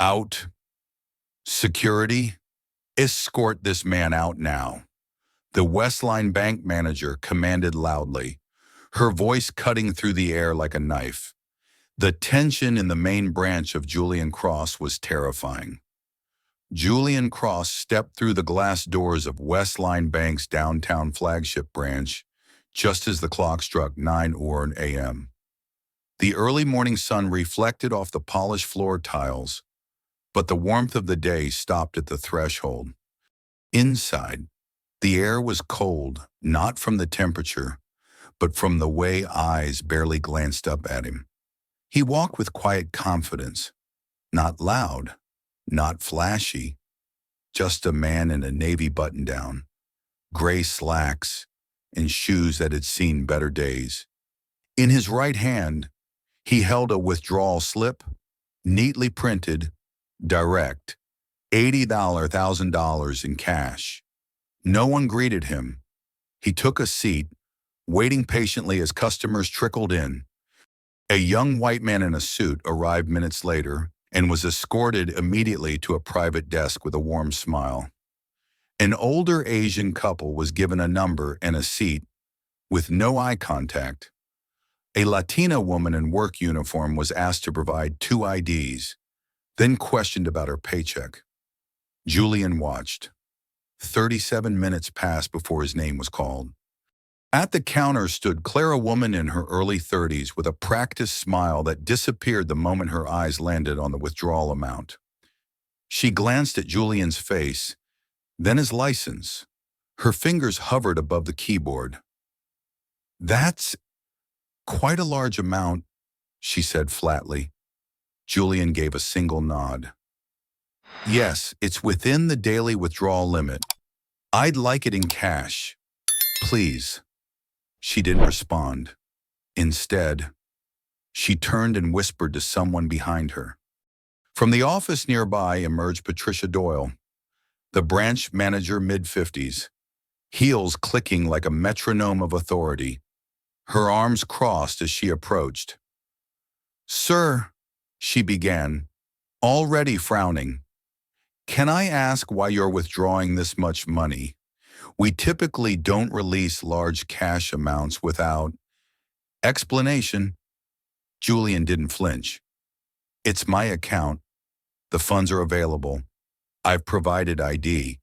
Out. Security, escort this man out now. The Westline bank manager commanded loudly, her voice cutting through the air like a knife. The tension in the main branch of Julian Cross was terrifying. Julian Cross stepped through the glass doors of Westline Bank's downtown flagship branch just as the clock struck 9 a.m. The early morning sun reflected off the polished floor tiles, but the warmth of the day stopped at the threshold. Inside, the air was cold, not from the temperature, but from the way eyes barely glanced up at him. He walked with quiet confidence, not loud, not flashy, just a man in a navy button-down, gray slacks, and shoes that had seen better days. In his right hand, he held a withdrawal slip, neatly printed, direct, $80,000 in cash. No one greeted him. He took a seat, waiting patiently as customers trickled in. A young white man in a suit arrived minutes later and was escorted immediately to a private desk with a warm smile. An older Asian couple was given a number and a seat with no eye contact. A Latina woman in work uniform was asked to provide 2 IDs, then questioned about her paycheck. Julian watched. 37 minutes passed before his name was called. At the counter stood Claire, a woman in her early 30s with a practiced smile that disappeared the moment her eyes landed on the withdrawal amount. She glanced at Julian's face, then his license. Her fingers hovered above the keyboard. "That's quite a large amount," she said flatly. Julian gave a single nod. "Yes, it's within the daily withdrawal limit. I'd like it in cash. Please." She didn't respond. Instead, she turned and whispered to someone behind her. From the office nearby emerged Patricia Doyle, the branch manager, mid-50s, heels clicking like a metronome of authority, her arms crossed as she approached. "Sir," she began, already frowning, "can I ask why you're withdrawing this much money? We typically don't release large cash amounts without explanation." Julian didn't flinch. "It's my account. The funds are available. I've provided ID."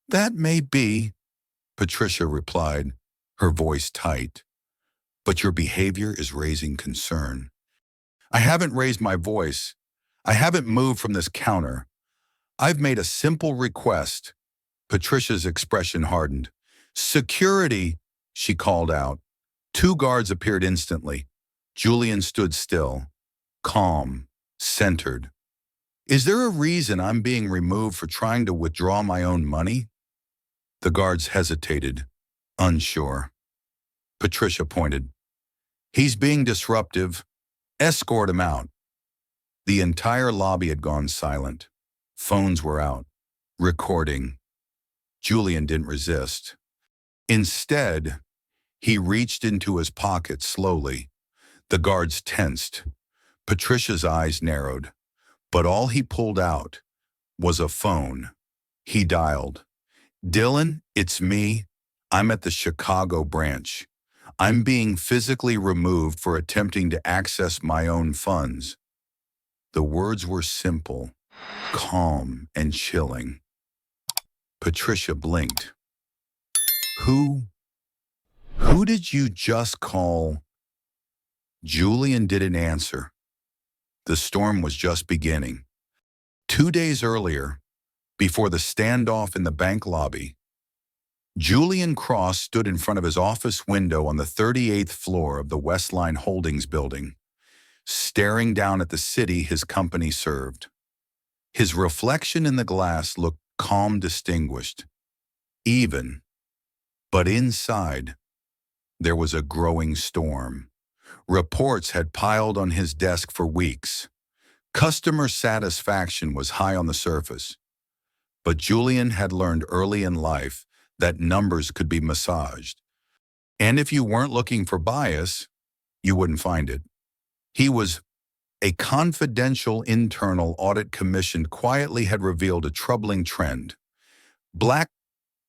"That may be," Patricia replied, her voice tight, "but your behavior is raising concern." "I haven't raised my voice. I haven't moved from this counter. I've made a simple request." Patricia's expression hardened. "Security," she called out. 2 guards appeared instantly. Julian stood still, calm, centered. "Is there a reason I'm being removed for trying to withdraw my own money?" The guards hesitated, unsure. Patricia pointed. "He's being disruptive. Escort him out." The entire lobby had gone silent. Phones were out, recording. Julian didn't resist. Instead, he reached into his pocket slowly. The guards tensed. Patricia's eyes narrowed. But all he pulled out was a phone. He dialed. "Dylan, it's me. I'm at the Chicago branch. I'm being physically removed for attempting to access my own funds." The words were simple, calm, and chilling. Patricia blinked. Who did you just call?" Julian didn't answer. The storm was just beginning. 2 days earlier, before the standoff in the bank lobby, Julian Cross stood in front of his office window on the 38th floor of the Westline Holdings building, staring down at the city his company served. His reflection in the glass looked calm, distinguished, even. But inside, there was a growing storm. Reports had piled on his desk for weeks. Customer satisfaction was high on the surface. But Julian had learned early in life that numbers could be massaged. And if you weren't looking for bias, you wouldn't find it. He was A confidential internal audit commissioned quietly had revealed a troubling trend. Black,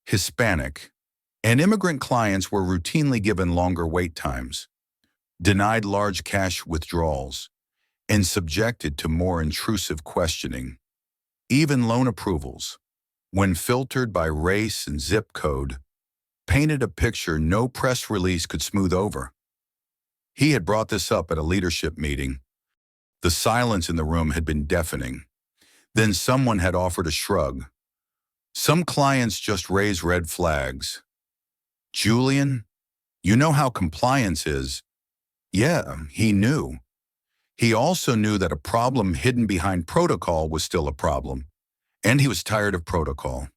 Hispanic, and immigrant clients were routinely given longer wait times, denied large cash withdrawals, and subjected to more intrusive questioning. Even loan approvals, when filtered by race and zip code, painted a picture no press release could smooth over. He had brought this up at a leadership meeting. The silence in the room had been deafening. Then someone had offered a shrug. Some clients just raise red flags. Julian, you know how compliance is. Yeah, he knew. He also knew that a problem hidden behind protocol was still a problem, and he was tired of protocol.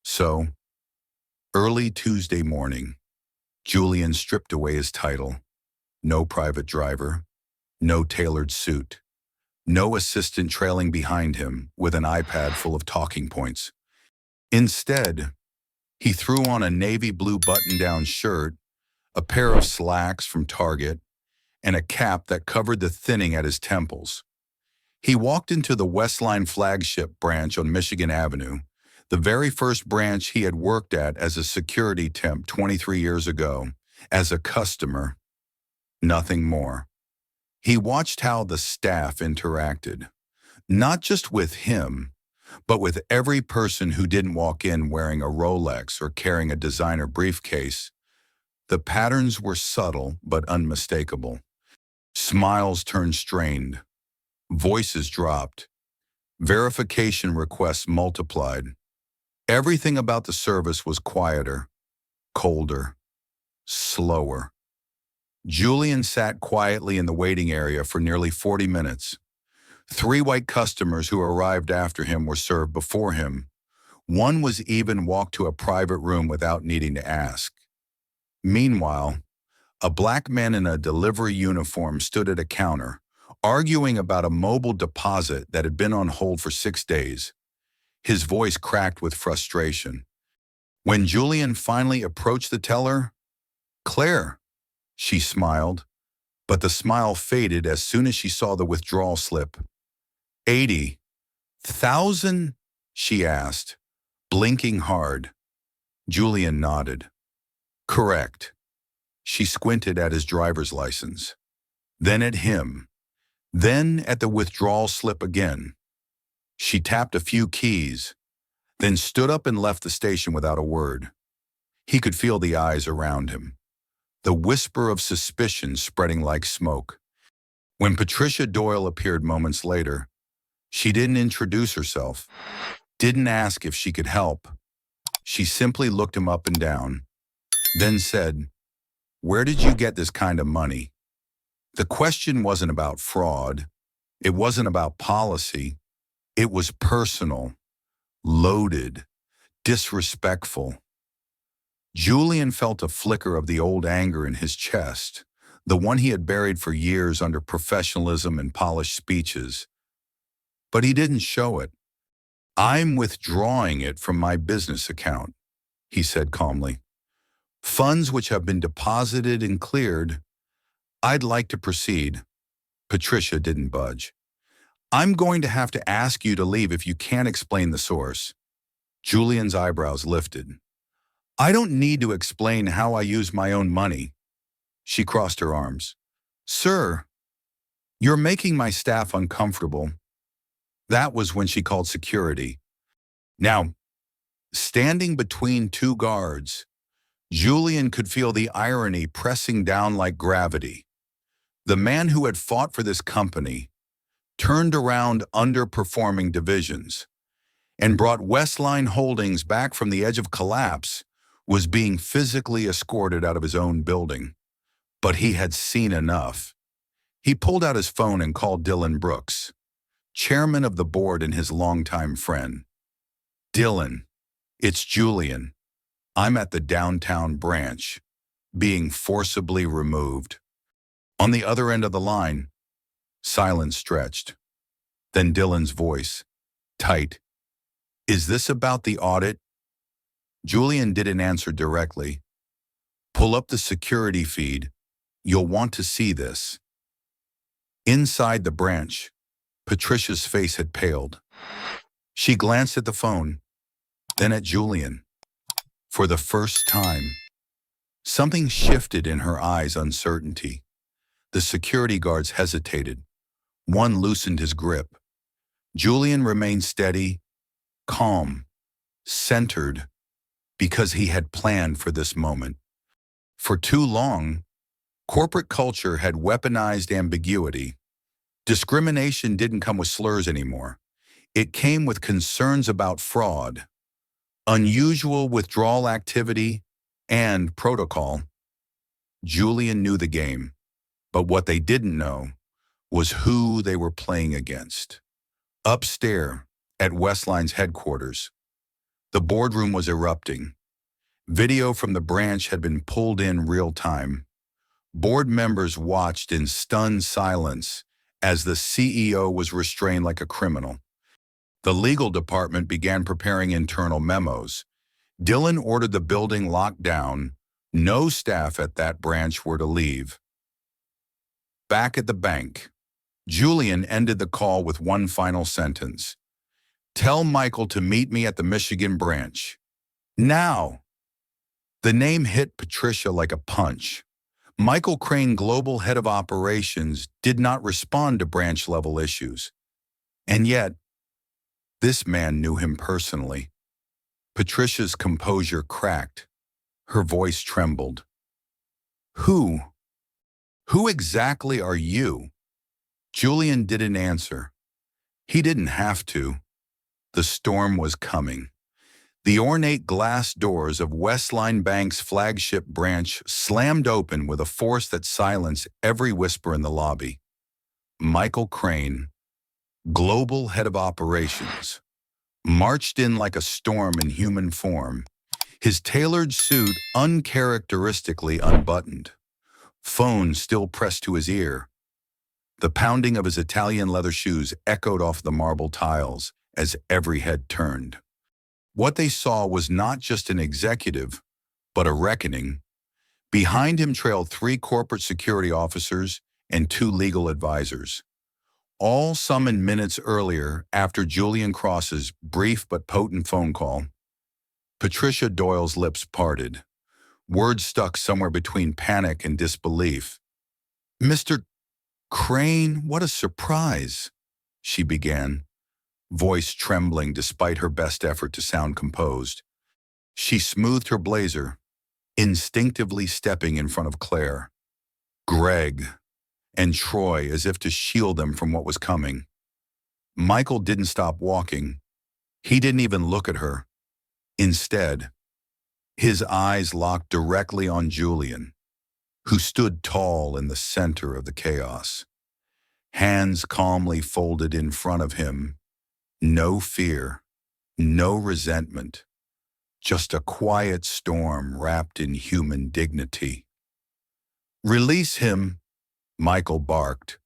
So, early Tuesday morning, Julian stripped away his title. No private driver, no tailored suit, no assistant trailing behind him with an iPad full of talking points. Instead, he threw on a navy blue button-down shirt, a pair of slacks from Target, and a cap that covered the thinning at his temples. He walked into the Westline flagship branch on Michigan Avenue, the very first branch he had worked at as a security temp 23 years ago, as a customer. Nothing more. He watched how the staff interacted, not just with him, but with every person who didn't walk in wearing a Rolex or carrying a designer briefcase. The patterns were subtle but unmistakable. Smiles turned strained. Voices dropped. Verification requests multiplied. Everything about the service was quieter, colder, slower. Julian sat quietly in the waiting area for nearly 40 minutes. 3 white customers who arrived after him were served before him. One was even walked to a private room without needing to ask. Meanwhile, a black man in a delivery uniform stood at a counter, arguing about a mobile deposit that had been on hold for 6 days. His voice cracked with frustration. When Julian finally approached the teller, "Claire," she smiled, but the smile faded as soon as she saw the withdrawal slip. 80,000? She asked, blinking hard. Julian nodded. Correct. She squinted at his driver's license, then at him, then at the withdrawal slip again. She tapped a few keys, then stood up and left the station without a word. He could feel the eyes around him, the whisper of suspicion spreading like smoke. When Patricia Doyle appeared moments later, she didn't introduce herself, didn't ask if she could help. She simply looked him up and down, then said, "Where did you get this kind of money?" The question wasn't about fraud. It wasn't about policy. It was personal, loaded, disrespectful. Julian felt a flicker of the old anger in his chest, the one he had buried for years under professionalism and polished speeches. But he didn't show it. "I'm withdrawing it from my business account," he said calmly. "Funds which have been deposited and cleared. I'd like to proceed." Patricia didn't budge. "I'm going to have to ask you to leave if you can't explain the source." Julian's eyebrows lifted. "I don't need to explain how I use my own money." She crossed her arms. "Sir, you're making my staff uncomfortable." That was when she called security. Now, standing between 2 guards, Julian could feel the irony pressing down like gravity. The man who had fought for this company, turned around underperforming divisions, and brought Westline Holdings back from the edge of collapse, was being physically escorted out of his own building. But he had seen enough. He pulled out his phone and called Dylan Brooks, chairman of the board and his longtime friend. "Dylan, it's Julian. I'm at the downtown branch, being forcibly removed." On the other end of the line, silence stretched. Then Dylan's voice, tight. "Is this about the audit?" Julian didn't answer directly. "Pull up the security feed. You'll want to see this." Inside the branch, Patricia's face had paled. She glanced at the phone, then at Julian. For the first time, something shifted in her eyes, uncertainty. The security guards hesitated. One loosened his grip. Julian remained steady, calm, centered, because he had planned for this moment. For too long, corporate culture had weaponized ambiguity. Discrimination didn't come with slurs anymore. It came with concerns about fraud, unusual withdrawal activity, and protocol. Julian knew the game, but what they didn't know was who they were playing against. Upstairs, at Westline's headquarters, the boardroom was erupting. Video from the branch had been pulled in real time. Board members watched in stunned silence as the CEO was restrained like a criminal. The legal department began preparing internal memos. Dylan ordered the building locked down. No staff at that branch were to leave. Back at the bank, Julian ended the call with one final sentence. "Tell Michael to meet me at the Michigan branch. Now!" The name hit Patricia like a punch. Michael Crane, global head of operations, did not respond to branch-level issues. And yet, this man knew him personally. Patricia's composure cracked. Her voice trembled. Who? Who exactly are you?" Julian didn't answer. He didn't have to. The storm was coming. The ornate glass doors of Westline Bank's flagship branch slammed open with a force that silenced every whisper in the lobby. Michael Crane, global head of operations, marched in like a storm in human form, his tailored suit uncharacteristically unbuttoned, phone still pressed to his ear. The pounding of his Italian leather shoes echoed off the marble tiles as every head turned. What they saw was not just an executive, but a reckoning. Behind him trailed 3 corporate security officers and 2 legal advisors, all summoned minutes earlier after Julian Cross's brief but potent phone call. Patricia Doyle's lips parted. Words stuck somewhere between panic and disbelief. "Mr. Crane, what a surprise," she began, voice trembling despite her best effort to sound composed. She smoothed her blazer, instinctively stepping in front of Claire, Greg, and Troy as if to shield them from what was coming. Michael didn't stop walking. He didn't even look at her. Instead, his eyes locked directly on Julian, who stood tall in the center of the chaos. Hands calmly folded in front of him. No fear, no resentment, just a quiet storm wrapped in human dignity. "Release him," Michael barked.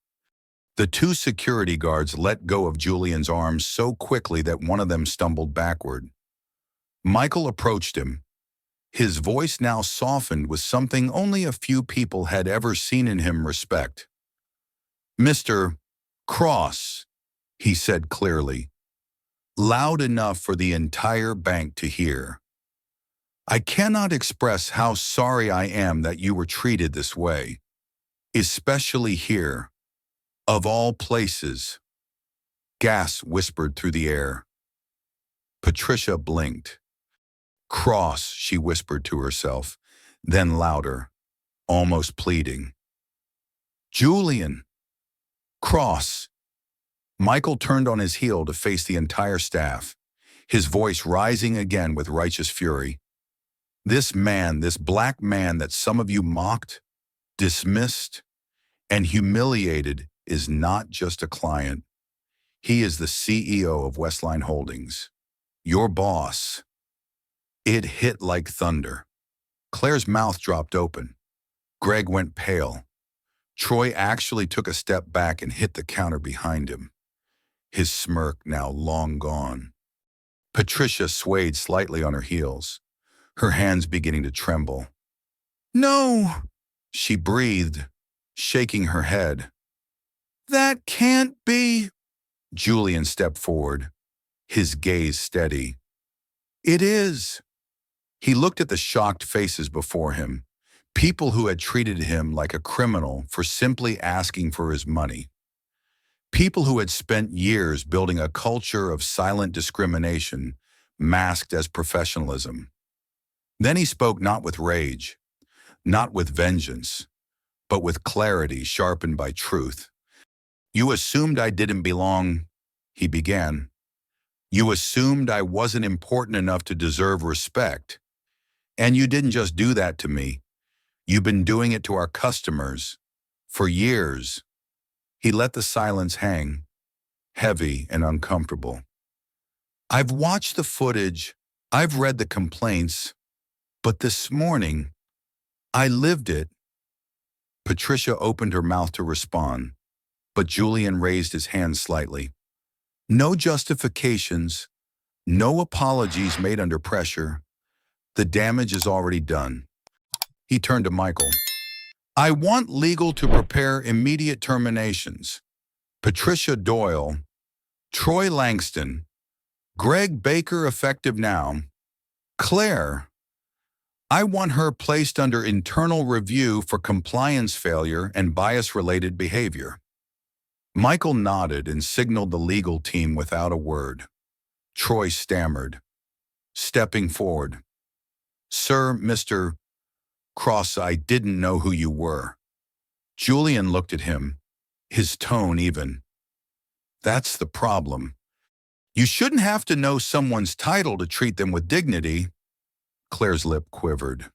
The 2 security guards let go of Julian's arms so quickly that one of them stumbled backward. Michael approached him, his voice now softened with something only a few people had ever seen in him: respect. "Mr. Cross," he said clearly, loud enough for the entire bank to hear, "I cannot express how sorry I am that you were treated this way, especially here, of all places." Gas whispered through the air. Patricia blinked. "Cross," she whispered to herself, then louder, almost pleading. "Julian! Cross!" Michael turned on his heel to face the entire staff, his voice rising again with righteous fury. "This man, this black man that some of you mocked, dismissed, and humiliated is not just a client. He is the CEO of Westline Holdings. Your boss." It hit like thunder. Claire's mouth dropped open. Greg went pale. Troy actually took a step back and hit the counter behind him, his smirk now long gone. Patricia swayed slightly on her heels, her hands beginning to tremble. "No!" she breathed, shaking her head. That can't be. Julian stepped forward, his gaze steady. It is. He looked at the shocked faces before him, people who had treated him like a criminal for simply asking for his money. People who had spent years building a culture of silent discrimination masked as professionalism. Then he spoke not with rage, not with vengeance, but with clarity sharpened by truth. You assumed I didn't belong, he began. You assumed I wasn't important enough to deserve respect. And you didn't just do that to me. You've been doing it to our customers. For years. He let the silence hang, heavy and uncomfortable. I've watched the footage, I've read the complaints, but this morning, I lived it. Patricia opened her mouth to respond, but Julian raised his hand slightly. No justifications, no apologies made under pressure. The damage is already done. He turned to Michael. I want legal to prepare immediate terminations. Patricia Doyle, Troy Langston, Greg Baker effective now. Claire, I want her placed under internal review for compliance failure and bias-related behavior. Michael nodded and signaled the legal team without a word. Troy stammered, stepping forward. Sir, Mr. Cross, I didn't know who you were. Julian looked at him, his tone even. That's the problem. You shouldn't have to know someone's title to treat them with dignity. Claire's lip quivered.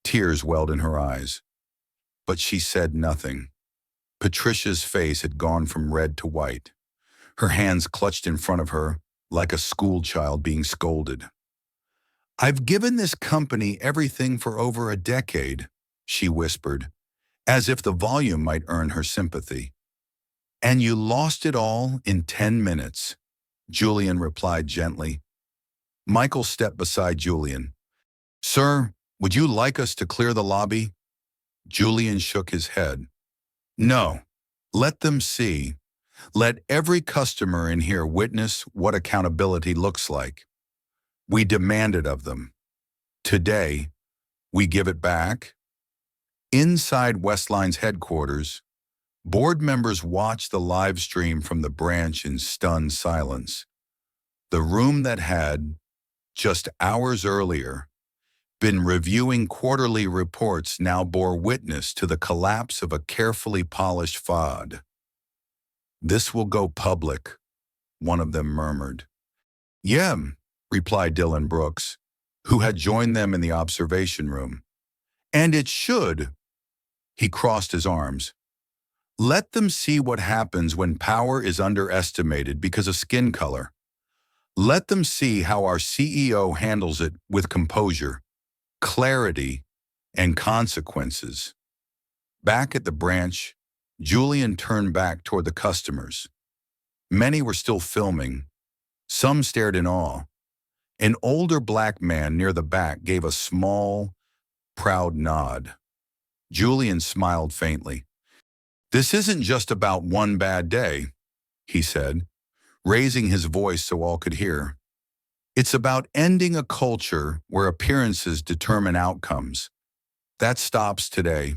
Tears welled in her eyes. But she said nothing. Patricia's face had gone from red to white. Her hands clutched in front of her like a schoolchild being scolded. I've given this company everything for over a decade, she whispered, as if the volume might earn her sympathy. And you lost it all in 10 minutes, Julian replied gently. Michael stepped beside Julian. Sir, would you like us to clear the lobby? Julian shook his head. No, let them see. Let every customer in here witness what accountability looks like. We demand it of them. Today, we give it back. Inside Westline's headquarters, board members watched the live stream from the branch in stunned silence. The room that had, just hours earlier, been reviewing quarterly reports now bore witness to the collapse of a carefully polished facade. This will go public, one of them murmured. Yeah, replied Dylan Brooks, who had joined them in the observation room. And it should. He crossed his arms. Let them see what happens when power is underestimated because of skin color. Let them see how our CEO handles it with composure, clarity, and consequences. Back at the branch, Julian turned back toward the customers. Many were still filming. Some stared in awe. An older black man near the back gave a small, proud nod. Julian smiled faintly. This isn't just about one bad day, he said, raising his voice so all could hear. It's about ending a culture where appearances determine outcomes. That stops today.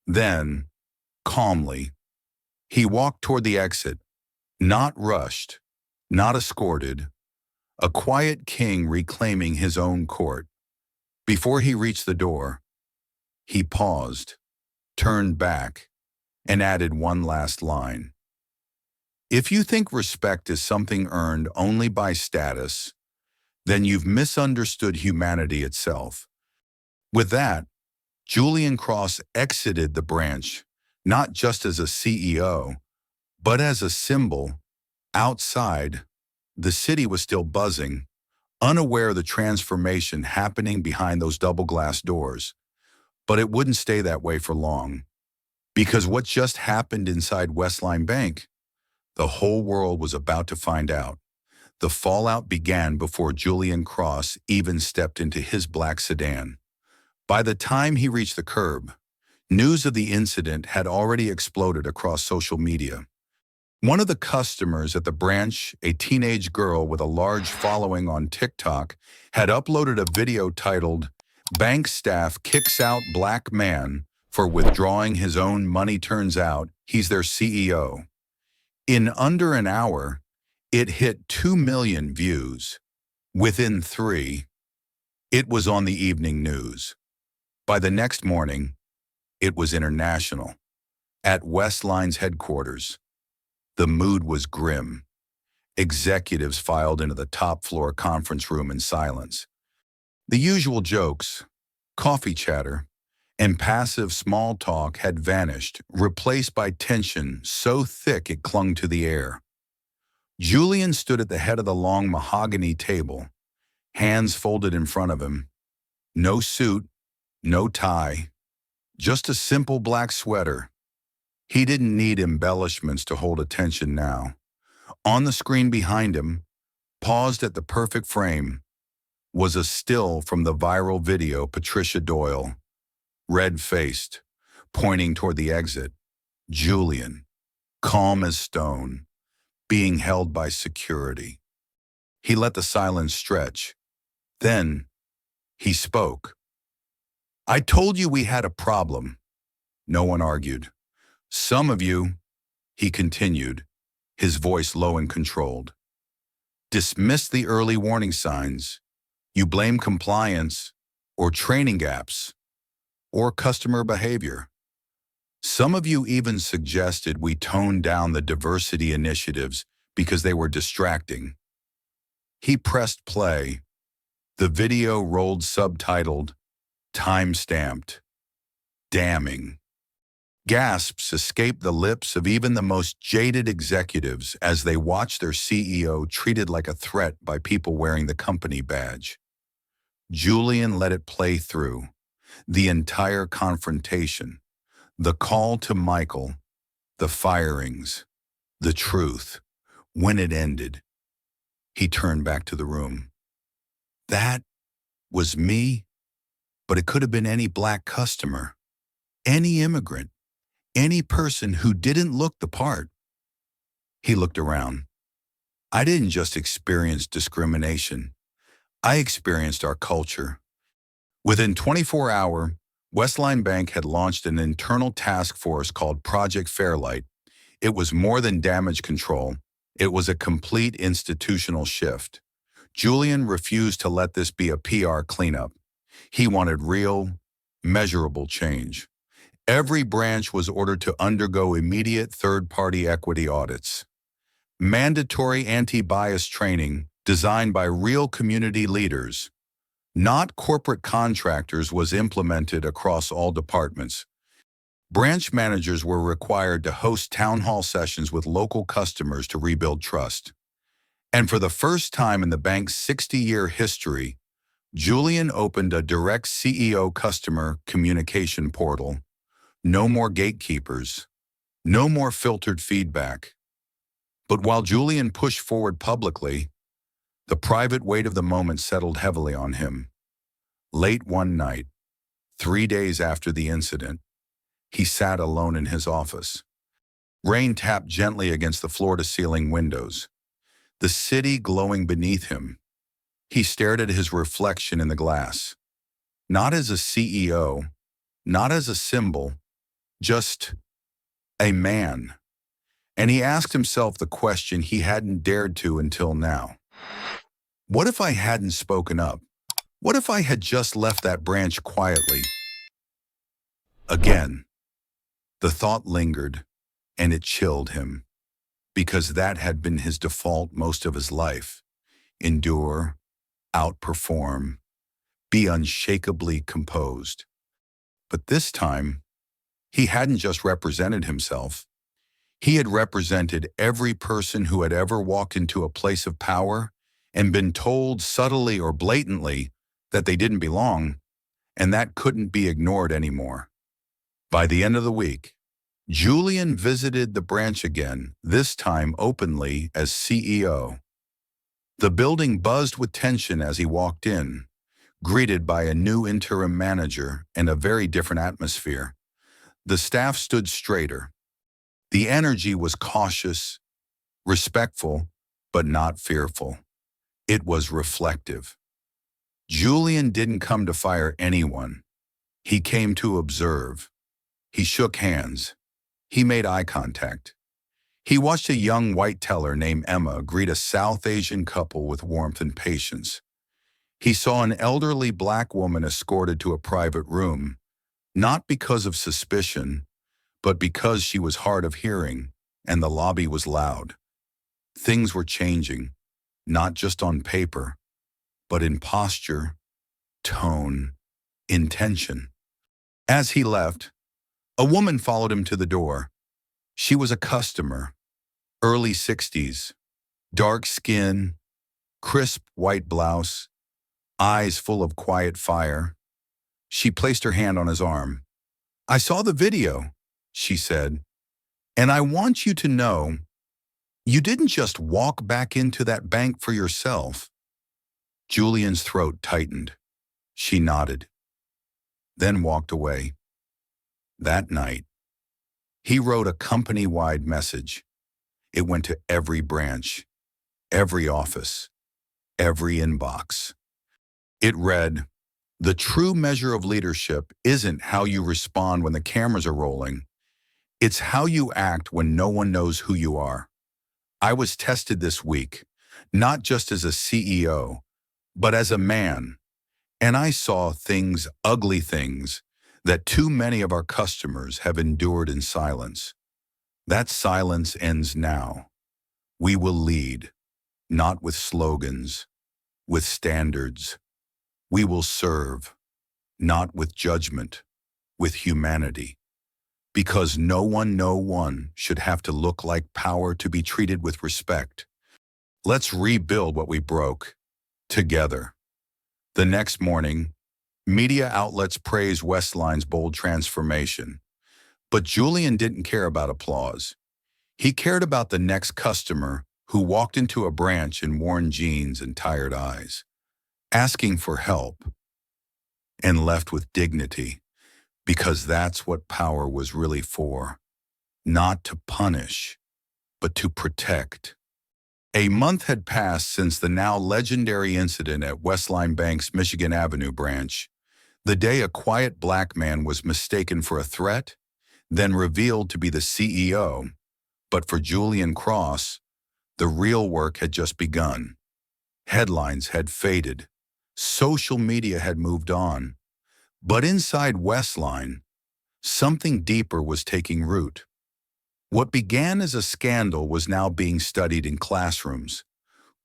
Then, calmly, he walked toward the exit, not rushed, not escorted, a quiet king reclaiming his own court. Before he reached the door, he paused, turned back, and added one last line. If you think respect is something earned only by status, then you've misunderstood humanity itself. With that, Julian Cross exited the branch, not just as a CEO, but as a symbol. Outside, the city was still buzzing, unaware of the transformation happening behind those double glass doors. But it wouldn't stay that way for long. Because what just happened inside Westline Bank, the whole world was about to find out. The fallout began before Julian Cross even stepped into his black sedan. By the time he reached the curb, News of the incident had already exploded across social media. One of the customers at the branch, a teenage girl with a large following on TikTok, had uploaded a video titled, "Bank Staff Kicks Out Black Man for Withdrawing His Own Money Turns Out He's Their CEO." In under an hour, it hit 2 million views. Within 3, it was on the evening news. By the next morning, it was international. At Westline's headquarters, the mood was grim. Executives filed into the top-floor conference room in silence. The usual jokes, coffee chatter, and passive small talk had vanished, replaced by tension so thick it clung to the air. Julian stood at the head of the long mahogany table, hands folded in front of him. No suit, no tie, just a simple black sweater. He didn't need embellishments to hold attention now. On the screen behind him, paused at the perfect frame, was a still from the viral video Patricia Doyle, red-faced, pointing toward the exit. Julian, calm as stone, being held by security. He let the silence stretch. Then, he spoke. "I told you we had a problem." No one argued. "Some of you," he continued, his voice low and controlled, "dismiss the early warning signs. You blame compliance, or training gaps, or customer behavior. Some of you even suggested we tone down the diversity initiatives because they were distracting." He pressed play. The video rolled subtitled, time-stamped, damning. Gasps escaped the lips of even the most jaded executives as they watched their CEO treated like a threat by people wearing the company badge. Julian let it play through. The entire confrontation, the call to Michael, the firings, the truth. When it ended, he turned back to the room. "That was me, but it could have been any black customer, any immigrant, any person who didn't look the part." He looked around. "I didn't just experience discrimination. I experienced our culture." Within 24 hours, Westline Bank had launched an internal task force called Project Fairlight. It was more than damage control. It was a complete institutional shift. Julian refused to let this be a PR cleanup. He wanted real, measurable change. Every branch was ordered to undergo immediate third-party equity audits. Mandatory anti-bias training designed by real community leaders, not corporate contractors, was implemented across all departments. Branch managers were required to host town hall sessions with local customers to rebuild trust. And for the first time in the bank's 60-year history, Julian opened a direct CEO customer communication portal. No more gatekeepers, no more filtered feedback. But while Julian pushed forward publicly, the private weight of the moment settled heavily on him. Late one night, 3 days after the incident, he sat alone in his office. Rain tapped gently against the floor-to-ceiling windows, the city glowing beneath him. He stared at his reflection in the glass, not as a CEO, not as a symbol, just a man. And he asked himself the question he hadn't dared to until now. What if I hadn't spoken up? What if I had just left that branch quietly? Again, the thought lingered, and it chilled him, because that had been his default most of his life. Endure, outperform, be unshakably composed. But this time, he hadn't just represented himself. He had represented every person who had ever walked into a place of power and been told subtly or blatantly that they didn't belong, and that couldn't be ignored anymore. By the end of the week, Julian visited the branch again, this time openly as CEO. The building buzzed with tension as he walked in, greeted by a new interim manager and a very different atmosphere. The staff stood straighter. The energy was cautious, respectful, but not fearful. It was reflective. Julian didn't come to fire anyone. He came to observe. He shook hands. He made eye contact. He watched a young white teller named Emma greet a South Asian couple with warmth and patience. He saw an elderly black woman escorted to a private room, not because of suspicion, but because she was hard of hearing and the lobby was loud. Things were changing, not just on paper, but in posture, tone, intention. As he left, a woman followed him to the door. She was a customer, early 60s, dark skin, crisp white blouse, eyes full of quiet fire. She placed her hand on his arm. "I saw the video," she said, "and I want you to know you didn't just walk back into that bank for yourself." Julian's throat tightened. She nodded, then walked away. That night, he wrote a company-wide message. It went to every branch, every office, every inbox. It read, "The true measure of leadership isn't how you respond when the cameras are rolling. It's how you act when no one knows who you are. I was tested this week, not just as a CEO, but as a man, and I saw things, ugly things, that too many of our customers have endured in silence. That silence ends now. We will lead, not with slogans, with standards. We will serve, not with judgment, with humanity. Because no one should have to look like power to be treated with respect. Let's rebuild what we broke, together." The next morning, media outlets praised Westline's bold transformation. But Julian didn't care about applause. He cared about the next customer who walked into a branch in worn jeans and tired eyes, asking for help, and left with dignity, because that's what power was really for. Not to punish, but to protect. A month had passed since the now legendary incident at Westline Bank's Michigan Avenue branch, the day a quiet black man was mistaken for a threat, then revealed to be the CEO. But for Julian Cross, the real work had just begun. Headlines had faded. Social media had moved on. But inside Westline, something deeper was taking root. What began as a scandal was now being studied in classrooms,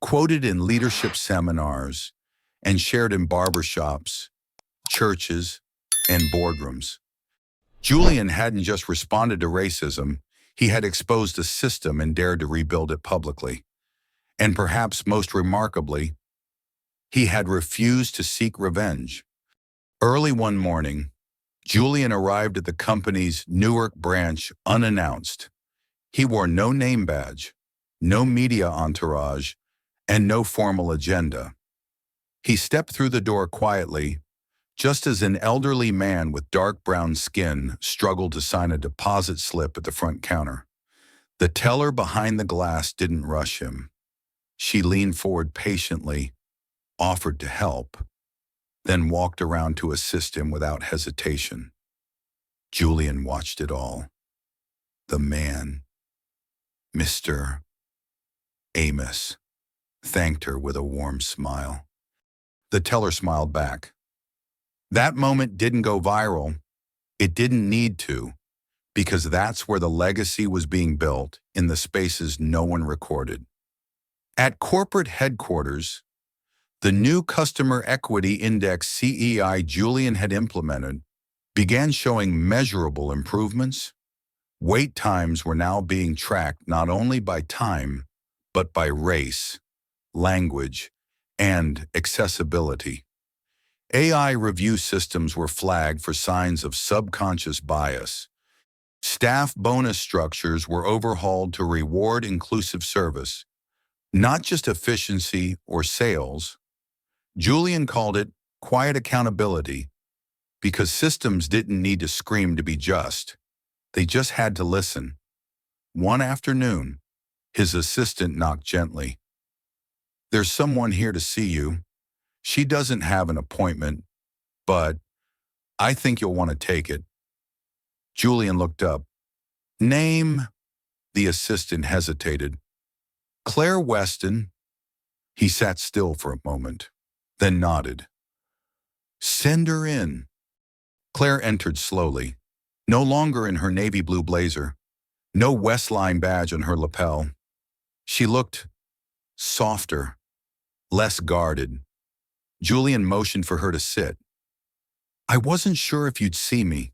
quoted in leadership seminars, and shared in barbershops, churches, and boardrooms. Julian hadn't just responded to racism, he had exposed a system and dared to rebuild it publicly. And perhaps most remarkably, he had refused to seek revenge. Early one morning, Julian arrived at the company's Newark branch unannounced. He wore no name badge, no media entourage, and no formal agenda. He stepped through the door quietly, just as an elderly man with dark brown skin struggled to sign a deposit slip at the front counter. The teller behind the glass didn't rush him. She leaned forward patiently, offered to help, then walked around to assist him without hesitation. Julian watched it all. The man, Mr. Amos, thanked her with a warm smile. The teller smiled back. That moment didn't go viral. It didn't need to, because that's where the legacy was being built, in the spaces no one recorded. At corporate headquarters, the new Customer Equity Index CEI Julian had implemented began showing measurable improvements. Wait times were now being tracked not only by time, but by race, language, and accessibility. AI review systems were flagged for signs of subconscious bias. Staff bonus structures were overhauled to reward inclusive service, not just efficiency or sales. Julian called it quiet accountability because systems didn't need to scream to be just. They just had to listen. One afternoon, his assistant knocked gently. "There's someone here to see you. She doesn't have an appointment, but I think you'll want to take it." Julian looked up. "Name?" The assistant hesitated. "Claire Weston." He sat still for a moment, then nodded. "Send her in." Claire entered slowly, no longer in her navy blue blazer, no Westline badge on her lapel. She looked softer, less guarded. Julian motioned for her to sit. "I wasn't sure if you'd see me,"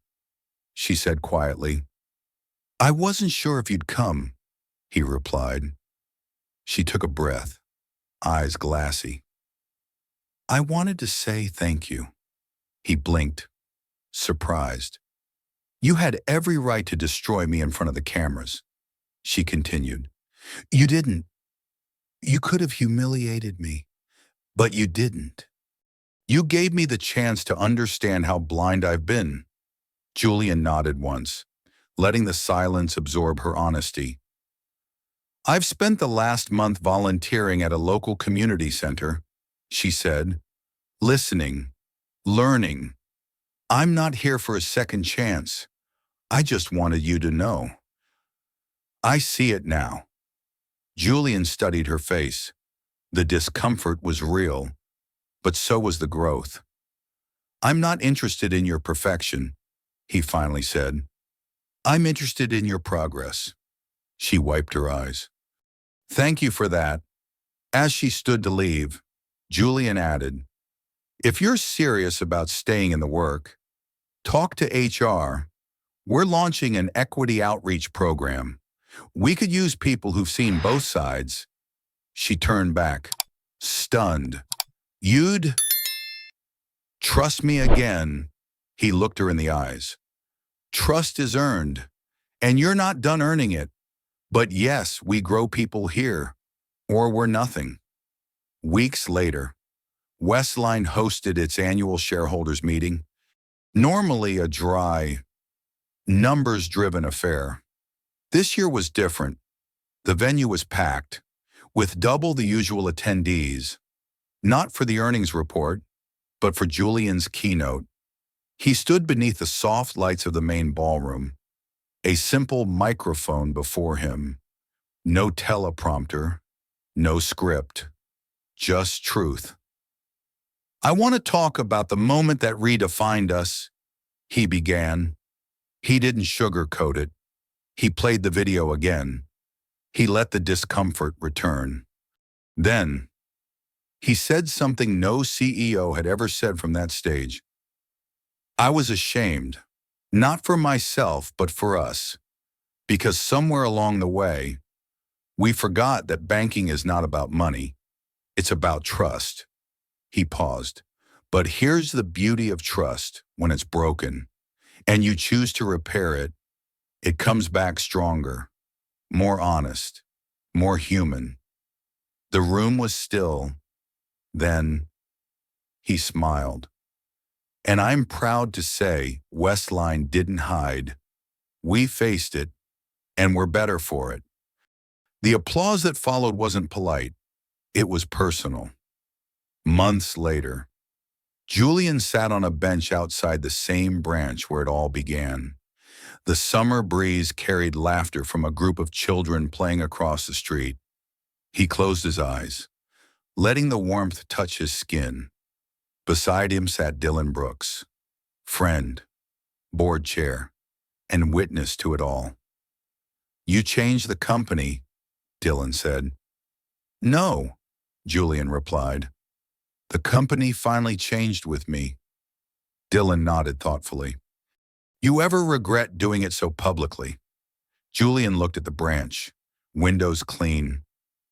she said quietly. "I wasn't sure if you'd come," he replied. She took a breath, eyes glassy. "I wanted to say thank you." He blinked, surprised. "You had every right to destroy me in front of the cameras," she continued. "You didn't. You could have humiliated me, but you didn't. You gave me the chance to understand how blind I've been." Julian nodded once, letting the silence absorb her honesty. "I've spent the last month volunteering at a local community center," she said, "listening, learning. I'm not here for a second chance. I just wanted you to know." "I see it now." Julian studied her face. The discomfort was real, but so was the growth. "I'm not interested in your perfection," he finally said. "I'm interested in your progress." She wiped her eyes. "Thank you for that." As she stood to leave, Julian added, "If you're serious about staying in the work, talk to HR. We're launching an equity outreach program. We could use people who've seen both sides." She turned back, stunned. "You'd trust me again?" He looked her in the eyes. "Trust is earned, and you're not done earning it. But yes, we grow people here, or we're nothing." Weeks later, Westline hosted its annual shareholders meeting, normally a dry, numbers-driven affair. This year was different. The venue was packed, with double the usual attendees, not for the earnings report, but for Julian's keynote. He stood beneath the soft lights of the main ballroom, a simple microphone before him. No teleprompter, no script, just truth. "I want to talk about the moment that redefined us," he began. He didn't sugarcoat it. He played the video again. He let the discomfort return. Then, he said something no CEO had ever said from that stage. "I was ashamed, not for myself, but for us, because somewhere along the way, we forgot that banking is not about money. It's about trust." He paused. "But here's the beauty of trust when it's broken, and you choose to repair it. It comes back stronger, more honest, more human." The room was still. Then, he smiled. "And I'm proud to say Westline didn't hide. We faced it, and we're better for it." The applause that followed wasn't polite. It was personal. Months later, Julian sat on a bench outside the same branch where it all began. The summer breeze carried laughter from a group of children playing across the street. He closed his eyes, letting the warmth touch his skin. Beside him sat Dylan Brooks, friend, board chair, and witness to it all. "You changed the company," Dylan said. "No," Julian replied. "The company finally changed with me." Dylan nodded thoughtfully. "You ever regret doing it so publicly?" Julian looked at the branch. Windows clean,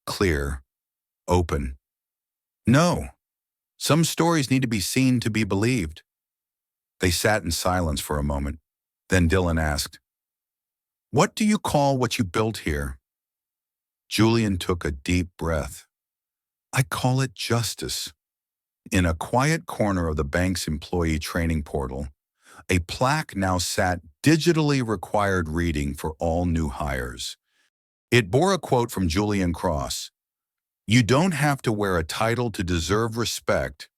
clear, open. "No. Some stories need to be seen to be believed." They sat in silence for a moment. Then Dylan asked, "What do you call what you built here?" Julian took a deep breath. "I call it justice." In a quiet corner of the bank's employee training portal, A plaque now sat digitally required reading for all new hires. It bore a quote from Julian Cross. "You don't have to wear a title to deserve respect.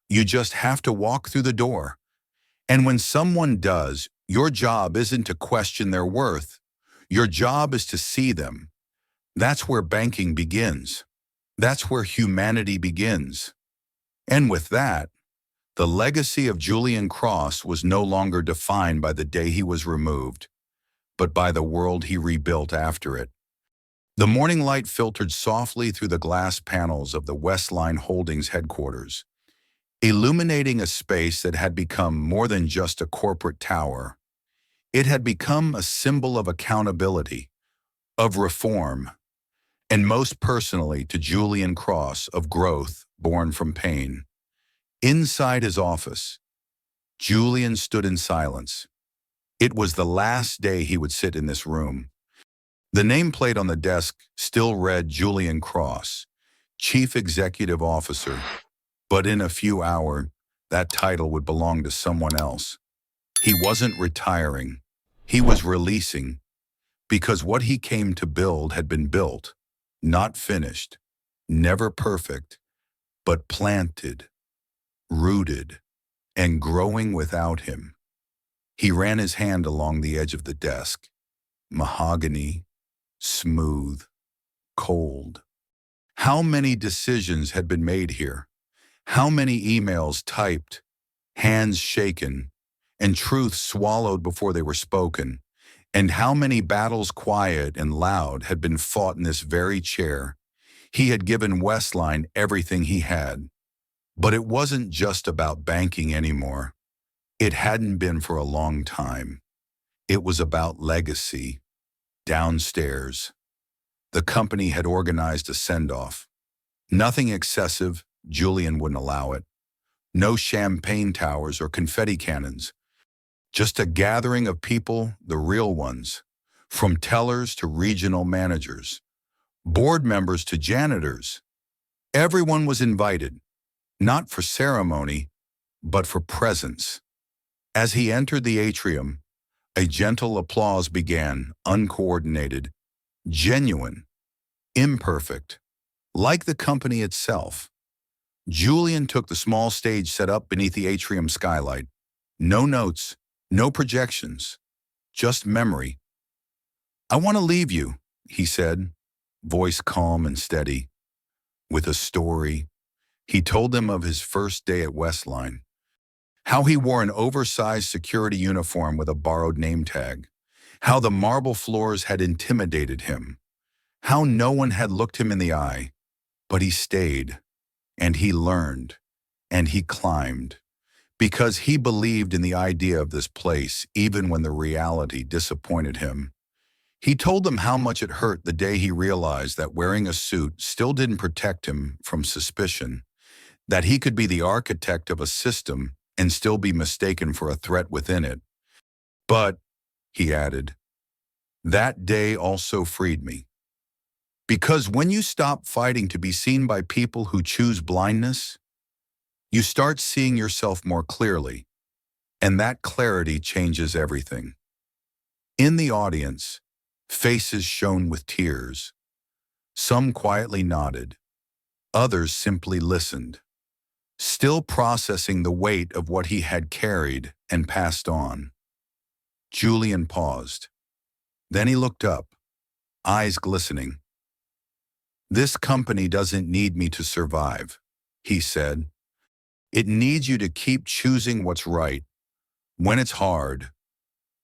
You just have to walk through the door. And when someone does, your job isn't to question their worth. Your job is to see them. That's where banking begins. That's where humanity begins." And with that, the legacy of Julian Cross was no longer defined by the day he was removed, but by the world he rebuilt after it. The morning light filtered softly through the glass panels of the Westline Holdings headquarters, illuminating a space that had become more than just a corporate tower. It had become a symbol of accountability, of reform, and most personally to Julian Cross, of growth born from pain. Inside his office, Julian stood in silence. It was the last day he would sit in this room. The nameplate on the desk still read Julian Cross, Chief Executive Officer, but in a few hours, that title would belong to someone else. He wasn't retiring. He was releasing, because what he came to build had been built, not finished, never perfect, but planted, rooted, and growing without him. He ran his hand along the edge of the desk. Mahogany, smooth, cold. How many decisions had been made here? How many emails typed, hands shaken, and truths swallowed before they were spoken? And how many battles quiet and loud had been fought in this very chair? He had given Westline everything he had. But it wasn't just about banking anymore. It hadn't been for a long time. It was about legacy. Downstairs, the company had organized a send-off. Nothing excessive, Julian wouldn't allow it. No champagne towers or confetti cannons. Just a gathering of people, the real ones, from tellers to regional managers, board members to janitors. Everyone was invited, not for ceremony, but for presence. As he entered the atrium, a gentle applause began, uncoordinated, genuine, imperfect, like the company itself. Julian took the small stage set up beneath the atrium skylight. No notes, no projections, just memory. "I want to leave you," he said, voice calm and steady, with a story. He told them of his first day at Westline, how he wore an oversized security uniform with a borrowed name tag, how the marble floors had intimidated him, how no one had looked him in the eye, but he stayed, and he learned, and he climbed, because he believed in the idea of this place even when the reality disappointed him. He told them how much it hurt the day he realized that wearing a suit still didn't protect him from suspicion, that he could be the architect of a system and still be mistaken for a threat within it. But, he added, that day also freed me. Because when you stop fighting to be seen by people who choose blindness, you start seeing yourself more clearly, and that clarity changes everything. In the audience, faces shone with tears. Some quietly nodded. Others simply listened, still processing the weight of what he had carried and passed on. Julian paused. Then he looked up, eyes glistening. "This company doesn't need me to survive," he said. "It needs you to keep choosing what's right, when it's hard,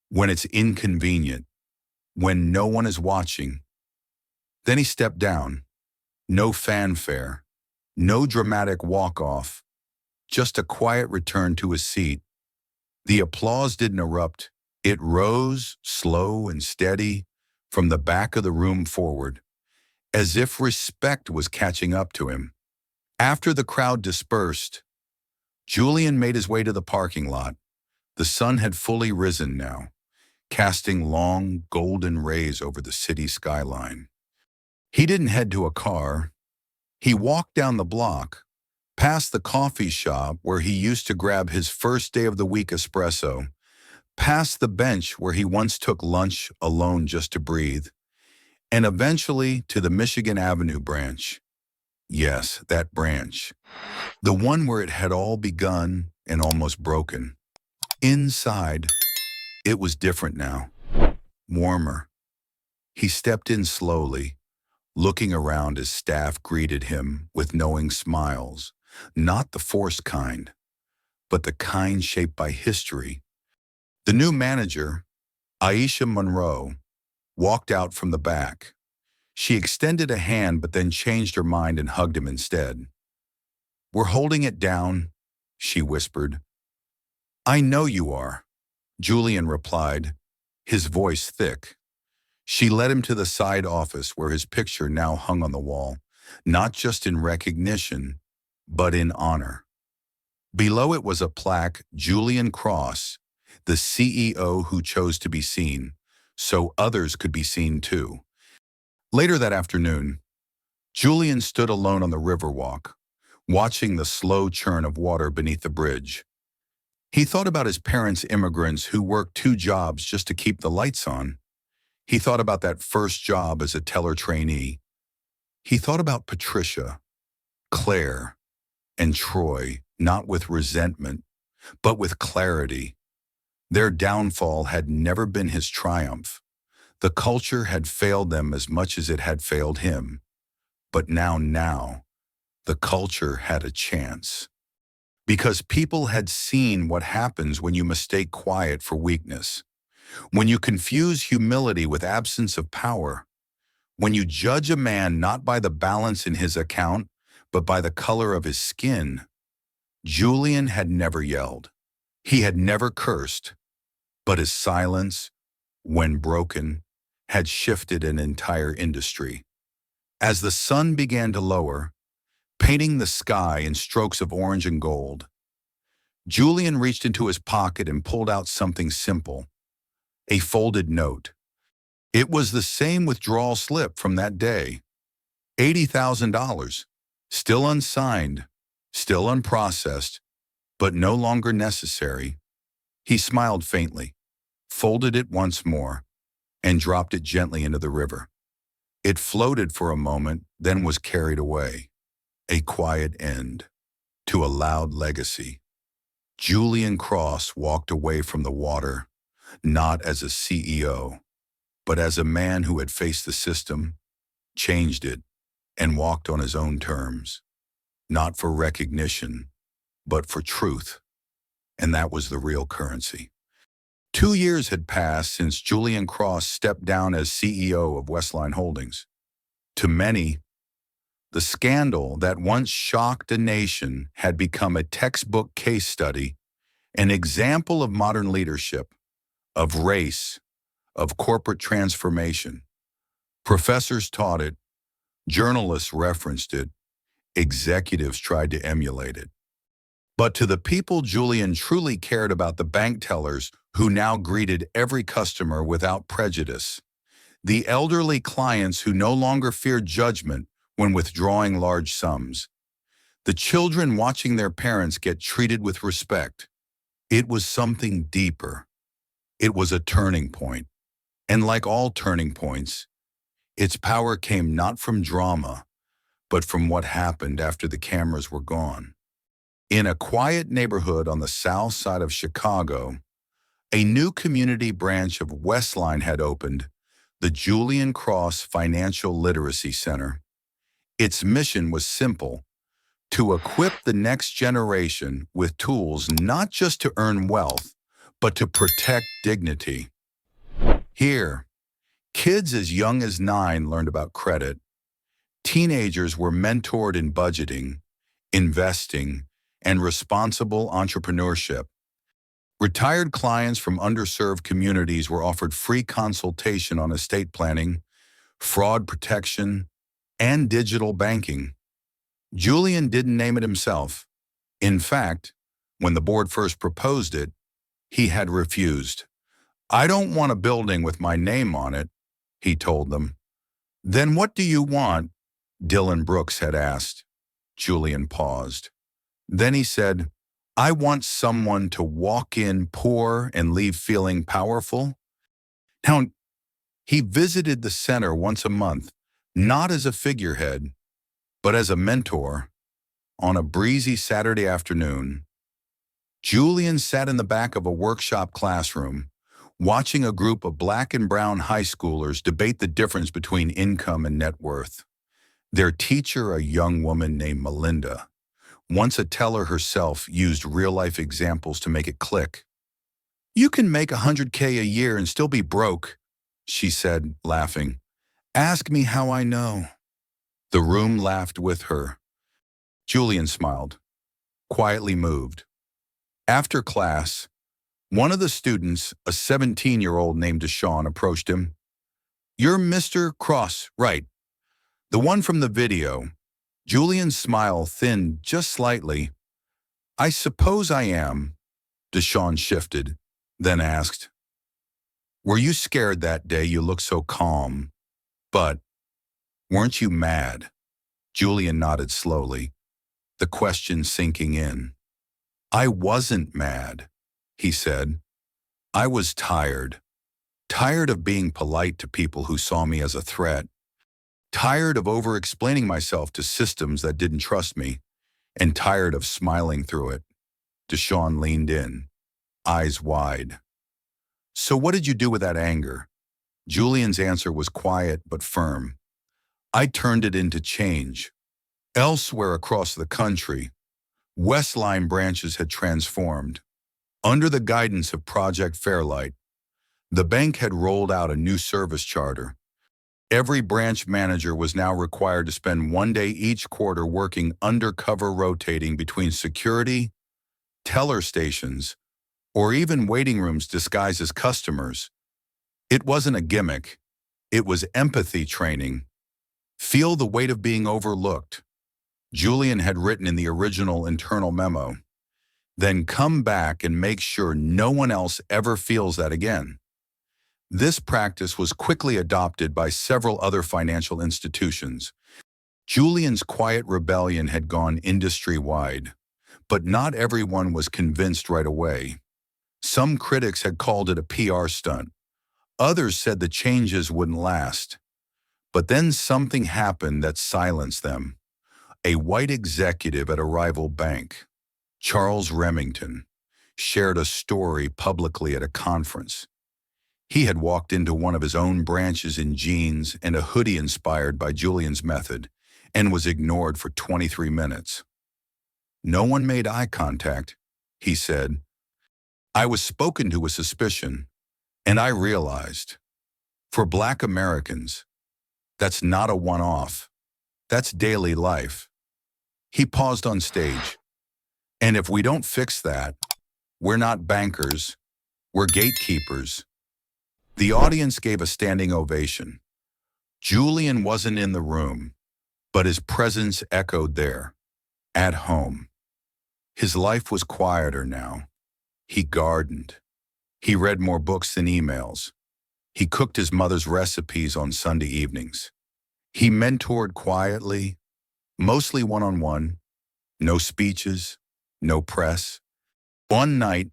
when it's inconvenient, when no one is watching." Then he stepped down. No fanfare, no dramatic walk-off, just a quiet return to his seat. The applause didn't erupt. It rose, slow and steady, from the back of the room forward, as if respect was catching up to him. After the crowd dispersed, Julian made his way to the parking lot. The sun had fully risen now, casting long, golden rays over the city skyline. He didn't head to a car. He walked down the block, past the coffee shop where he used to grab his first day of the week espresso, past the bench where he once took lunch alone just to breathe, and eventually to the Michigan Avenue branch. Yes, that branch. The one where it had all begun and almost broken. Inside, it was different now. Warmer. He stepped in slowly, looking around as staff greeted him with knowing smiles, not the forced kind, but the kind shaped by history. The new manager, Aisha Monroe, walked out from the back. She extended a hand but then changed her mind and hugged him instead. "We're holding it down," she whispered. "I know you are," Julian replied, his voice thick. She led him to the side office where his picture now hung on the wall, not just in recognition, but in honor. Below it was a plaque, Julian Cross, the CEO who chose to be seen, so others could be seen too. Later that afternoon, Julian stood alone on the Riverwalk, watching the slow churn of water beneath the bridge. He thought about his parents' immigrants who worked 2 jobs just to keep the lights on. He thought about that first job as a teller trainee. He thought about Patricia, Claire, and Troy, not with resentment, but with clarity. Their downfall had never been his triumph. The culture had failed them as much as it had failed him. But now, the culture had a chance. Because people had seen what happens when you mistake quiet for weakness, when you confuse humility with absence of power, when you judge a man not by the balance in his account, but by the color of his skin. Julian had never yelled. He had never cursed. But his silence, when broken, had shifted an entire industry. As the sun began to lower, painting the sky in strokes of orange and gold, Julian reached into his pocket and pulled out something simple, a folded note. It was the same withdrawal slip from that day, $80,000, still unsigned, still unprocessed, but no longer necessary. He smiled faintly, folded it once more, and dropped it gently into the river. It floated for a moment, then was carried away. A quiet end to a loud legacy. Julian Cross walked away from the water, not as a CEO, but as a man who had faced the system, changed it, and walked on his own terms. Not for recognition, but for truth. And that was the real currency. 2 years had passed since Julian Cross stepped down as CEO of Westline Holdings. To many, the scandal that once shocked a nation had become a textbook case study, an example of modern leadership, of race, of corporate transformation. Professors taught it, journalists referenced it, executives tried to emulate it. But to the people Julian truly cared about, the bank tellers who now greeted every customer without prejudice, the elderly clients who no longer feared judgment when withdrawing large sums, the children watching their parents get treated with respect. It was something deeper. It was a turning point. And like all turning points, its power came not from drama, but from what happened after the cameras were gone. In a quiet neighborhood on the south side of Chicago, a new community branch of Westline had opened, the Julian Cross Financial Literacy Center. Its mission was simple: to equip the next generation with tools not just to earn wealth, but to protect dignity. Here, kids as young as 9 learned about credit. Teenagers were mentored in budgeting, investing, and responsible entrepreneurship. Retired clients from underserved communities were offered free consultation on estate planning, fraud protection, and digital banking. Julian didn't name it himself. In fact, when the board first proposed it, he had refused. "I don't want a building with my name on it," he told them. "Then what do you want?" Dylan Brooks had asked. Julian paused. Then he said, I want someone to walk in poor and leave feeling powerful. Now, he visited the center once a month, not as a figurehead, but as a mentor. On a breezy Saturday afternoon, Julian sat in the back of a workshop classroom, watching a group of black and brown high schoolers debate the difference between income and net worth. Their teacher, a young woman named Melinda, once a teller herself, used real-life examples to make it click. "You can make 100K a year and still be broke," she said, laughing. "Ask me how I know." The room laughed with her. Julian smiled, quietly moved. After class, one of the students, a 17-year-old named Deshaun, approached him. "You're Mr. Cross, right? The one from the video." Julian's smile thinned just slightly. "I suppose I am." Deshaun shifted, then asked, "Were you scared that day? You look so calm. But weren't you mad?" Julian nodded slowly, the question sinking in. "I wasn't mad," he said. "I was tired. Tired of being polite to people who saw me as a threat. Tired of over-explaining myself to systems that didn't trust me. And tired of smiling through it." Deshaun leaned in, eyes wide. "So what did you do with that anger?" Julian's answer was quiet but firm. "I turned it into change." Elsewhere across the country, Westline branches had transformed. Under the guidance of Project Fairlight, the bank had rolled out a new service charter. Every branch manager was now required to spend one day each quarter working undercover, rotating between security, teller stations, or even waiting rooms disguised as customers. It wasn't a gimmick. It was empathy training. "Feel the weight of being overlooked," Julian had written in the original internal memo. "Then come back and make sure no one else ever feels that again." This practice was quickly adopted by several other financial institutions. Julian's quiet rebellion had gone industry-wide, but not everyone was convinced right away. Some critics had called it a PR stunt. Others said the changes wouldn't last. But then something happened that silenced them. A white executive at a rival bank, Charles Remington, shared a story publicly at a conference. He had walked into one of his own branches in jeans and a hoodie inspired by Julian's method, and was ignored for 23 minutes. "No one made eye contact," he said. "I was spoken to with suspicion, and I realized, for Black Americans, that's not a one-off. That's daily life." He paused on stage. "And if we don't fix that, we're not bankers, we're gatekeepers." The audience gave a standing ovation. Julian wasn't in the room, but his presence echoed there, at home. His life was quieter now. He gardened. He read more books than emails. He cooked his mother's recipes on Sunday evenings. He mentored quietly, mostly one-on-one, no speeches, no press. One night,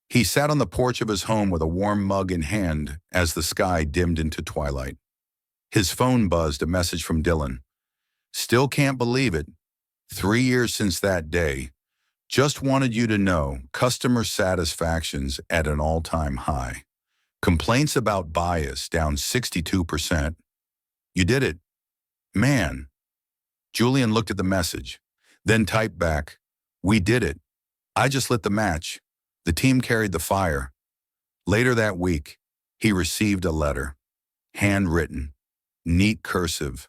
he sat on the porch of his home with a warm mug in hand as the sky dimmed into twilight. His phone buzzed, a message from Dylan. "Still can't believe it. 3 years since that day. Just wanted you to know, customer satisfaction's at an all-time high. Complaints about bias down 62%. You did it. Man." Julian looked at the message, then typed back, "We did it. I just lit the match. The team carried the fire." Later that week, he received a letter, handwritten, neat cursive.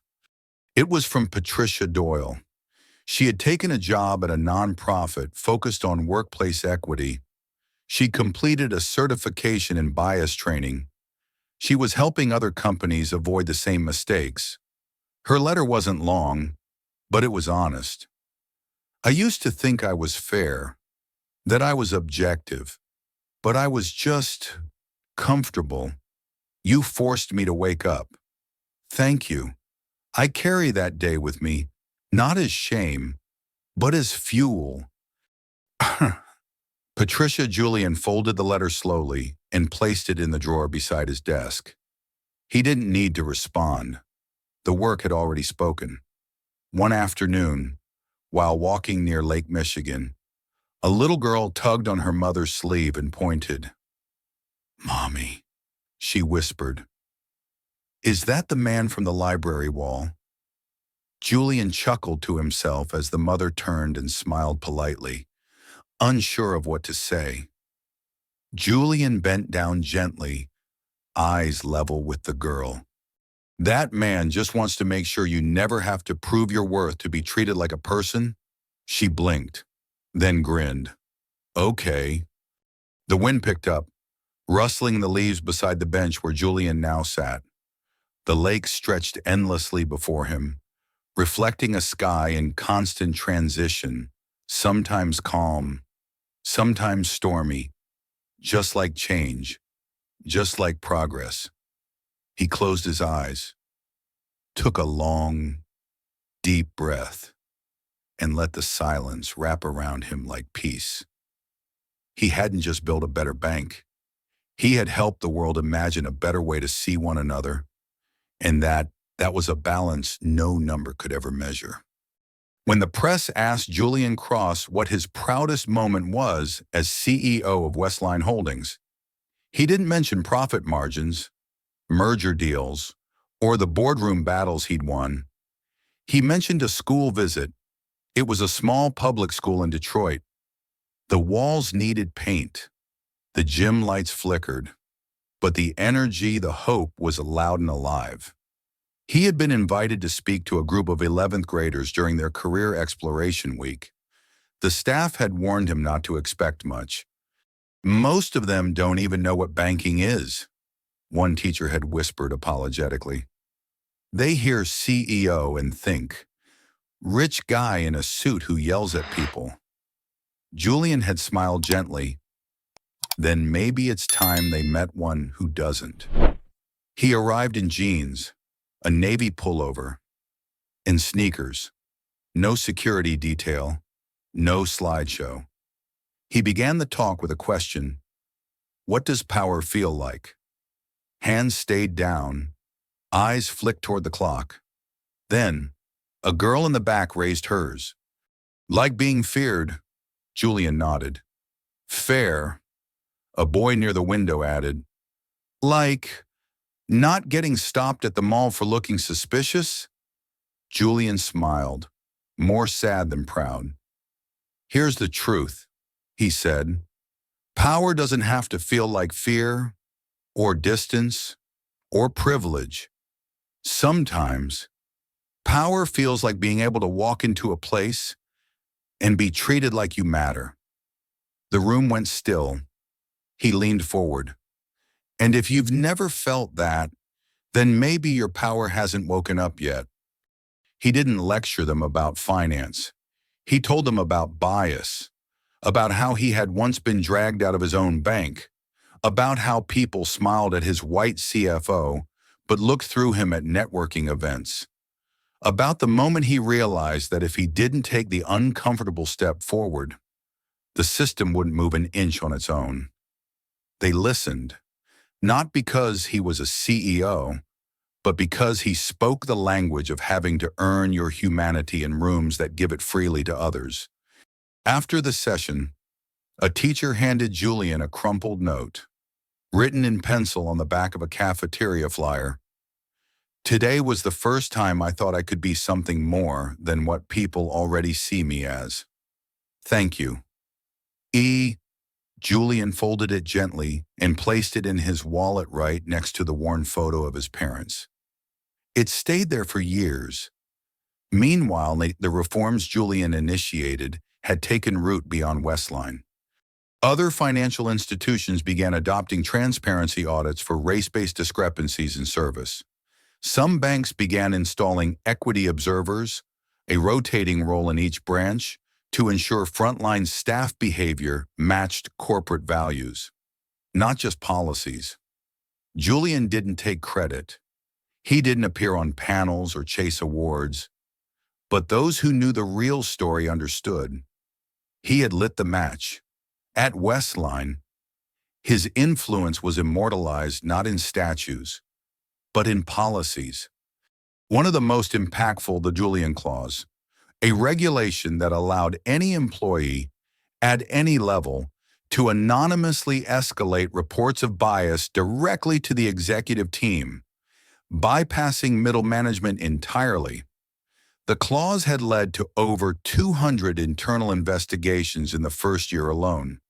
It was from Patricia Doyle. She had taken a job at a nonprofit focused on workplace equity. She completed a certification in bias training. She was helping other companies avoid the same mistakes. Her letter wasn't long, but it was honest. "I used to think I was fair, that I was objective, but I was just comfortable. You forced me to wake up. Thank you. I carry that day with me, not as shame, but as fuel." Patricia Julian folded the letter slowly and placed it in the drawer beside his desk. He didn't need to respond. The work had already spoken. One afternoon, while walking near Lake Michigan, a little girl tugged on her mother's sleeve and pointed. "Mommy," she whispered. "Is that the man from the library wall?" Julian chuckled to himself as the mother turned and smiled politely, unsure of what to say. Julian bent down gently, eyes level with the girl. "That man just wants to make sure you never have to prove your worth to be treated like a person?" She blinked, then grinned. "Okay." The wind picked up, rustling the leaves beside the bench where Julian now sat. The lake stretched endlessly before him, reflecting a sky in constant transition, sometimes calm, sometimes stormy, just like change, just like progress. He closed his eyes, took a long, deep breath, and let the silence wrap around him like peace. He hadn't just built a better bank. He had helped the world imagine a better way to see one another, and that was a balance no number could ever measure. When the press asked Julian Cross what his proudest moment was as CEO of Westline Holdings, he didn't mention profit margins, merger deals, or the boardroom battles he'd won. He mentioned a school visit. It was a small public school in Detroit. The walls needed paint. The gym lights flickered. But the energy, the hope was loud and alive. He had been invited to speak to a group of 11th graders during their career exploration week. The staff had warned him not to expect much. "Most of them don't even know what banking is," one teacher had whispered apologetically. "They hear CEO and think, rich guy in a suit who yells at people." Julian had smiled gently. Then maybe it's time they met one who doesn't. He arrived in jeans, a navy pullover, and sneakers. No security detail, no slideshow. He began the talk with a question. What does power feel like? Hands stayed down, eyes flicked toward the clock. Then, a girl in the back raised hers. "Like being feared," Julian nodded. "Fair," a boy near the window added. "Like not getting stopped at the mall for looking suspicious?" Julian smiled, more sad than proud. "Here's the truth," he said. "Power doesn't have to feel like fear, or distance, or privilege. Sometimes, power feels like being able to walk into a place and be treated like you matter." The room went still. He leaned forward. "And if you've never felt that, then maybe your power hasn't woken up yet." He didn't lecture them about finance. He told them about bias, about how he had once been dragged out of his own bank, about how people smiled at his white CFO but looked through him at networking events, about the moment he realized that if he didn't take the uncomfortable step forward, the system wouldn't move an inch on its own. They listened, not because he was a CEO, but because he spoke the language of having to earn your humanity in rooms that give it freely to others. After the session, a teacher handed Julian a crumpled note, written in pencil on the back of a cafeteria flyer. "Today was the first time I thought I could be something more than what people already see me as. Thank you." Julian folded it gently and placed it in his wallet right next to the worn photo of his parents. It stayed there for years. Meanwhile, the reforms Julian initiated had taken root beyond Westline. Other financial institutions began adopting transparency audits for race-based discrepancies in service. Some banks began installing equity observers, a rotating role in each branch, to ensure frontline staff behavior matched corporate values, not just policies. Julian didn't take credit. He didn't appear on panels or chase awards. But those who knew the real story understood. He had lit the match. At Westline, his influence was immortalized not in statues, but in policies. One of the most impactful, the Julian Clause, a regulation that allowed any employee at any level to anonymously escalate reports of bias directly to the executive team, bypassing middle management entirely. The clause had led to over 200 internal investigations in the first year alone.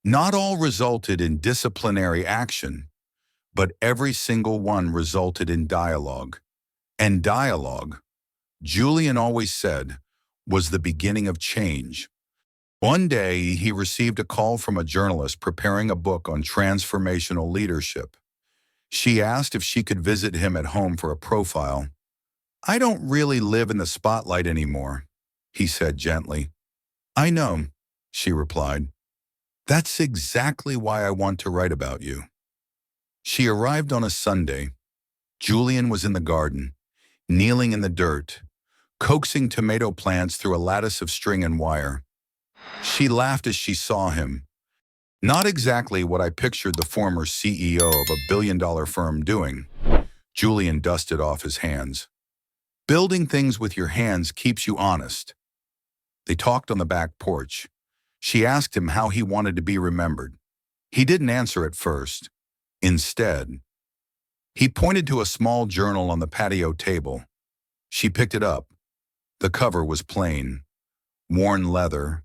Not all resulted in disciplinary action, but every single one resulted in dialogue. And dialogue, Julian always said, was the beginning of change. One day, he received a call from a journalist preparing a book on transformational leadership. She asked if she could visit him at home for a profile. "I don't really live in the spotlight anymore," he said gently. "I know," she replied. "That's exactly why I want to write about you." She arrived on a Sunday. Julian was in the garden, kneeling in the dirt, coaxing tomato plants through a lattice of string and wire. She laughed as she saw him. "Not exactly what I pictured the former CEO of a billion-dollar firm doing." Julian dusted off his hands. "Building things with your hands keeps you honest." They talked on the back porch. She asked him how he wanted to be remembered. He didn't answer at first. Instead, he pointed to a small journal on the patio table. She picked it up. The cover was plain, worn leather.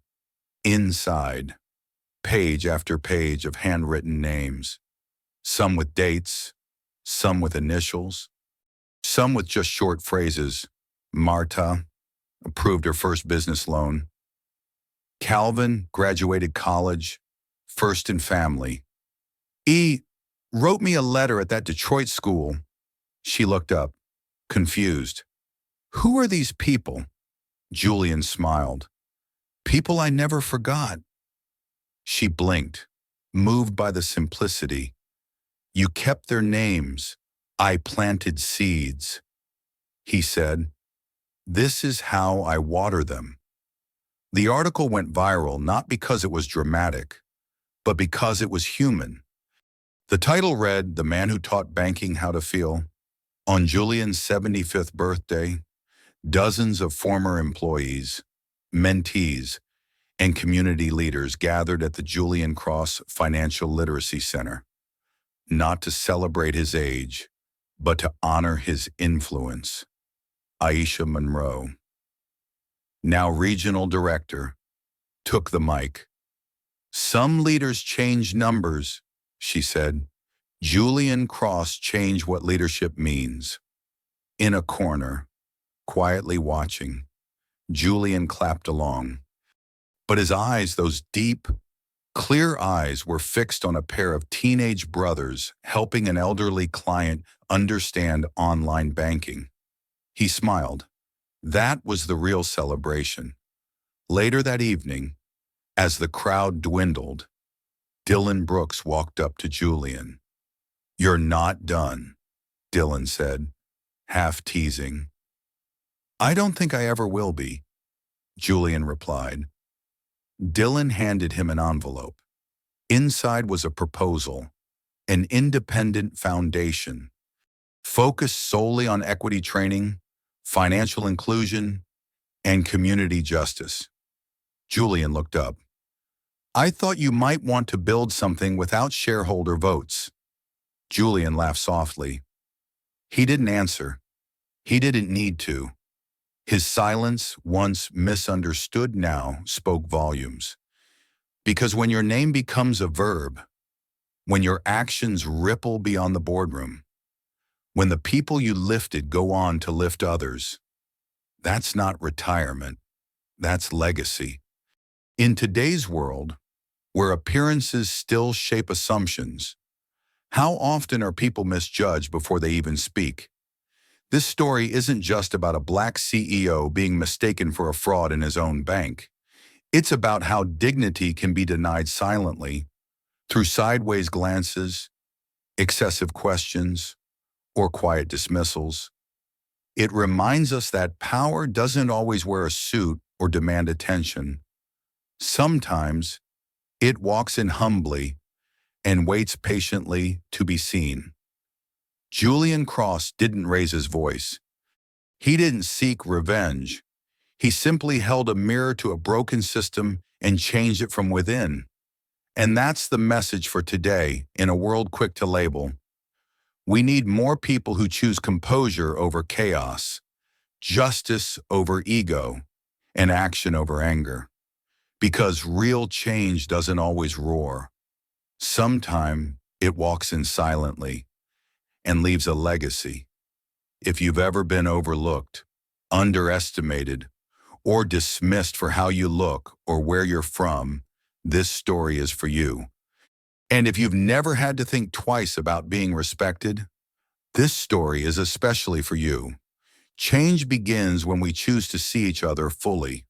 Inside, page after page of handwritten names, some with dates, some with initials, some with just short phrases. Marta approved her first business loan. Calvin graduated college, first in family. E wrote me a letter at that Detroit school. She looked up, confused. "Who are these people?" Julian smiled. "People I never forgot." She blinked, moved by the simplicity. "You kept their names. I planted seeds." He said, "This is how I water them." The article went viral not because it was dramatic, but because it was human. The title read, "The Man Who Taught Banking How to Feel." On Julian's 75th birthday, dozens of former employees, mentees, and community leaders gathered at the Julian Cross Financial Literacy Center, not to celebrate his age, but to honor his influence. Aisha Monroe, now regional director, took the mic. "Some leaders change numbers," she said. "Julian Cross changed what leadership means." In a corner, quietly watching, Julian clapped along. But his eyes, those deep, clear eyes, were fixed on a pair of teenage brothers helping an elderly client understand online banking. He smiled. That was the real celebration. Later that evening, as the crowd dwindled, Dylan Brooks walked up to Julian. "You're not done," Dylan said, half teasing. "I don't think I ever will be," Julian replied. Dylan handed him an envelope. Inside was a proposal, an independent foundation, focused solely on equity training, financial inclusion, and community justice. Julian looked up. "I thought you might want to build something without shareholder votes." Julian laughed softly. He didn't answer. He didn't need to. His silence, once misunderstood now, spoke volumes. Because when your name becomes a verb, when your actions ripple beyond the boardroom, when the people you lifted go on to lift others, that's not retirement, that's legacy. In today's world, where appearances still shape assumptions, how often are people misjudged before they even speak? This story isn't just about a black CEO being mistaken for a fraud in his own bank. It's about how dignity can be denied silently, through sideways glances, excessive questions, or quiet dismissals. It reminds us that power doesn't always wear a suit or demand attention. Sometimes it walks in humbly and waits patiently to be seen. Julian Cross didn't raise his voice. He didn't seek revenge. He simply held a mirror to a broken system and changed it from within. And that's the message for today in a world quick to label. We need more people who choose composure over chaos, justice over ego, and action over anger. Because real change doesn't always roar. Sometimes it walks in silently and leaves a legacy. If you've ever been overlooked, underestimated, or dismissed for how you look or where you're from, this story is for you. And if you've never had to think twice about being respected, this story is especially for you. Change begins when we choose to see each other fully.